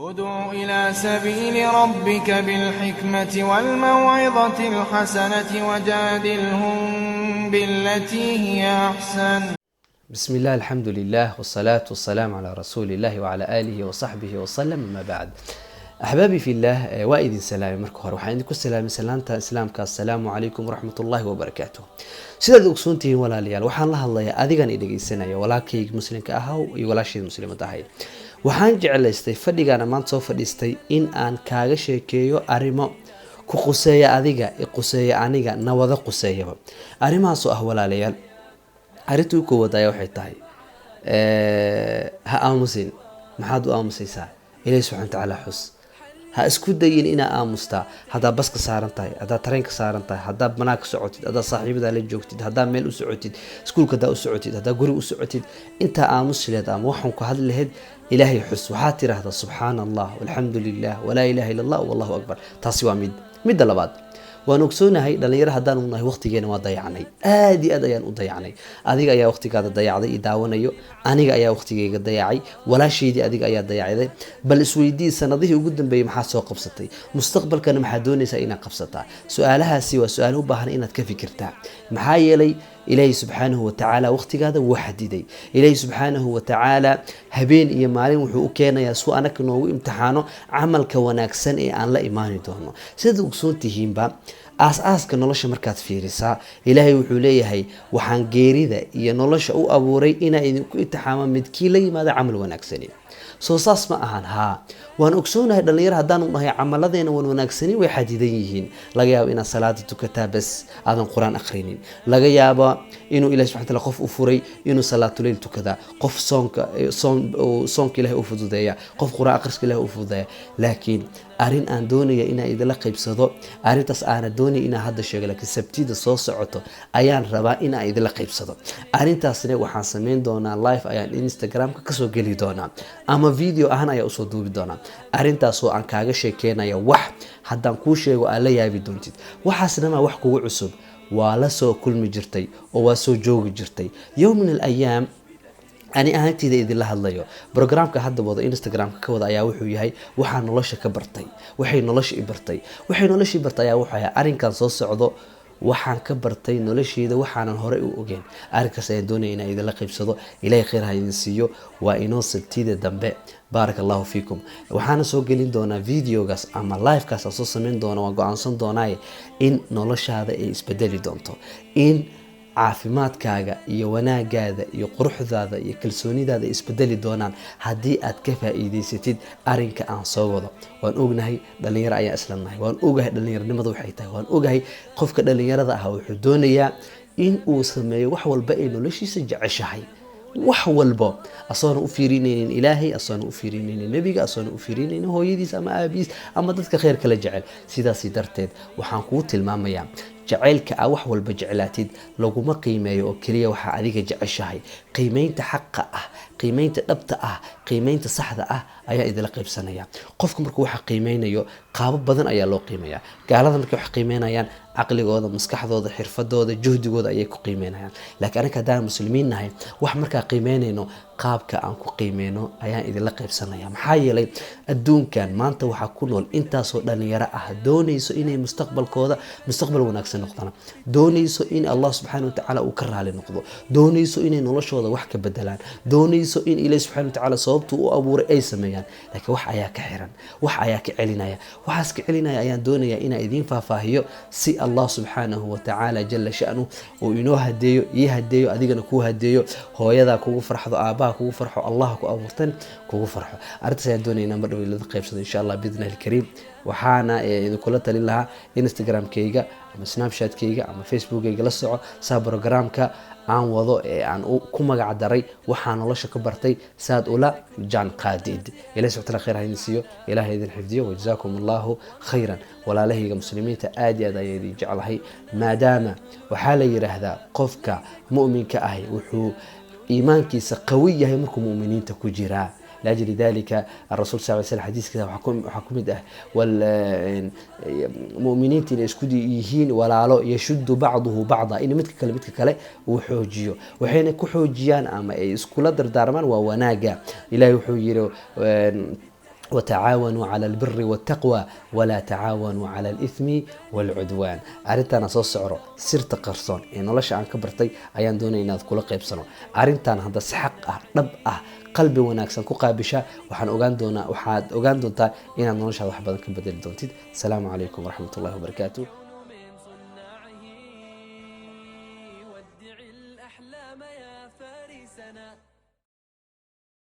ادع إلى سبيل ربك بالحكمة والموعظة الحسنة وجادلهم بالتي هي أحسن. بسم الله الحمد لله والصلاة والسلام على رسول الله وعلى آله وصحبه وسلم. ما بعد أحبابي في الله وإذن سلام مركوهر وحيندكو السلام سلامتا إسلامك السلام عليكم ورحمة الله وبركاته. sidaad ogsoontihiin walaalayaal waxaan la hadlayaa adigan idhageysanaya walaalkayga muslimka ah iyo walaashayda muslimada ahayd. waxaan jeclaystay fadhigaana maanta soo fadhiistay in aan kaaga sheekeeyo arrimo ku quseeya adiga quseeya aniga nawada quseeyaba. arrimahaas oo ah walaalayaal arintu ku wadaya waxay tahay ha aamusin. maxaad u aamusaysaa? Ilaahay subhanahu wa ta'ala xus. ha isku dayin ina aamusta hadaa baska saaran tahay, hadaa tareenka saaran tahay, hadaa banaanka socotid, hadaa saaxiibada la joogtid, hadaa meel u socotid, iskuulka hadaa u socotid, hadaa guri u socotid, inta aamusleed ama waxaan ku hadli lahayd ilaahay xus. waxaa tiraahdaa subxaanallah walxamdulillah walaa ilaaha illa allah wallahu akbar. taasi waa midda labaad. waan ogsoonahay dhalinyaro haddaan u nahay waqtigeena waa dayacnay, aad iyo aad ayaan u dayacnay. adiga ayaa waqtigaada dayacday i daawanayo, aniga ayaa waqtigeyga dayacay, walaashaydii adiga ayaa dayacday. bal isweydii sanadihii ugu dambeeyay maxaa soo qabsatay, mustaqbalkana maxaa doonaysaa inaad qabsataa? su-aalahaasi waa su-aalo u baahan inaad ka fikirtaa. maxaa yeelay ilaahay subxaanahu watacaala waqtigaada wuu xadiday. ilaahay subxaanahu watacaala habeen iyo maalin wuxuu u keenayaa suu anaka noogu imtixaano camalka wanaagsan ee aan la imaani doono. sidaad ogsoon tihiinba aas-aaska nolosha markaad fiirisaa ilaahay wuxuu leeyahay waxaan geerida iyo nolosha u abuuray inaa idinku imtixaamo midkii la yimaada camal wanaagsani. soo saas ma ahan? haa, waan ogsoonahay dhalinyaro haddaan u nahay camaladeena wan wanaagsani way xadidan yihiin. laga yaabo inaad salaada tukataa bas aadan qur-aan akhrinin. laga yaabo inuu ilahi subxana taala qof u furay inuu salaatuleyl tukadaa, qof soonka ilahi u fududeeya, qof qur-aan akhriska ilahi u fududeeya. laakiin arrin aan doonaya inaan idinla qaybsado, arrintaas aana doonaya inaan hadda sheego, laakiin sabtida soo socoto ayaan rabaa inaan idinla qaybsado. arrintaasna waxaan sameyn doonaa live, ayaan Instagramka kasoo geli doonaa ama video ahaan ayaa usoo duubi doonaa. arrintaasoo aan kaaga sheekeynaya wax haddaan kuu sheego aad la yaabi doontid. waxaasna ma wax kugu cusub, waa la soo kulmi jirtay oo waa soo joogi jirtay. yowm min alayaam ani ahaantayda idinla hadlayo programka hadda wada Instagramka ka wada ayaa wuxuu yahay waxaan nolosha ka bartay, waxay nolosha i bartay ayaa wuxuu yahay arrinkan soo socdo. waxaan ka bartay nolosheyda waxaanan horey u ogeyn. arrinkaas ayaan doonaya inaan idinla qaybsado. ilaahay khayr ha idin siiyo. waa inoo sabtida dambe. baarak allahu fiikum. waxaana soo gelin doonaa videogaas ama livekaas aan soo sameyn doona. waan go-aansan doonaaye in noloshaada ay isbedeli doonto, in caafimaadkaaga iyo wanaagaada iyo quruxdaada iyo kalsoonidaada isbedeli doonaan haddii aad ka faa'iidaysatid arrinka aan soo wado. waan ognahay dhalinyaro ayaa isla nahay, waan ogahay dhalinyaronimada waxay tahay, waan ogahay qofka dhalinyarada ah wuxuu doonayaa in uu sameeyo wax walba ay noloshiisa jeceshahay, wax walba asoona u fiirinaynin ilaahay, asoona u fiirinaynin nebiga, asoona u fiirinaynin hooyadiis ama aabiis ama dadka khayr kala jecel. sidaasi darteed waxaan kuu tilmaamayaa jacaylka ah wax walba jeclaatid laguma qiimeeyo oo keliya waxaa adiga jeceshahay. qiimeynta xaqa ah, qiimeynta dhabta ah, qiimeynta saxda ah ayaa idila qaybsanaya. qofka markuu waxa qiimeynayo qaabo badan ayaa loo qiimeeyaa. gaalada markay wax qiimeynayaan caqligooda, maskaxdooda, xirfadooda, juhdigooda ayay ku qiimeynayaan. laakiin anaga haddaan muslimiin nahay wax markaa qiimeynayno qaabka aan ku qiimeyno ayaan idinla qaybsanaya. maxaa yeelay adduunkan maanta waxaa ku nool intaasoo dhalinyaro ah doonayso inay mustaqbal wanaagsan noqdaan, doonayso in Allah subxaanahu wa tacaala uu ka raali noqdo, doonayso inay noloshooda wax ka bedelaan, doonayso in ilaahay subxaanahu wa tacaala sababtu u abuuray ay sameeyaan. laakiin wax ayaa ka xiran, wax ayaa ka celinaya. waxaas ka celinaya ayaan doonaya inaan idiin faahfaahiyo si Allah subxaanahu wa tacaala jalla sha'nu uu inoo hadeeyo, ii hadeeyo, adigana kuu hadeeyo, hooyadaa kugu farxdo, aabaha kugu farxo, Allah ku abuurtan kugu farxo. arrintaas ayaan doonaya inaan mar dhow la qaybsado insha Allah biidhnaahi alkariim. waxaana idinkula talin lahaa Instagramkayga ama Snapchatkayga ama Facebookayga la soco saa programka aan wado ee aan ku magac daray waxaan nolosha ka bartay saad ula jaan qaadid. ilaahay subhanahu wa ta'ala khayr ha idin siiyo, ilaahay idin xifdiyo. wajazaakumullahu khayran. walaalahayga muslimiinta aad iyo aad ayaan idin jeclahay, maadaama waxaa la yiraahdaa qofka mu'minka ah wuxuu iimaankiisa qawi yahay markuu mu'miniinta ku jiraa. لأجل ذلك الرسول صلى الله عليه وسلم حديث كذا وحكم ده والمؤمنين اللي يسكدي يهين ولا لا يشد بعضه بعضا إن متك كلا وحوجيو وحين كحوجيان أما يسكولا دردارمان وناجا إلى يحوجيرو وتعاونوا على البر والتقوى ولا تعاونوا على الإثم والعدوان. أرنتنا صوص سعره سرت قرصون إن الله شأن كبرتي أيان دون إن كل قيب سنة. أرنتنا هذا سحق رب قلبي وناكسن كقابشة وحن أوغاندونا وحاد أوغاندونتا إن الله شاء الله حبنا كبدل دونتيد. السلام عليكم ورحمة الله وبركاته. ودع الأحلام يا فارسنا.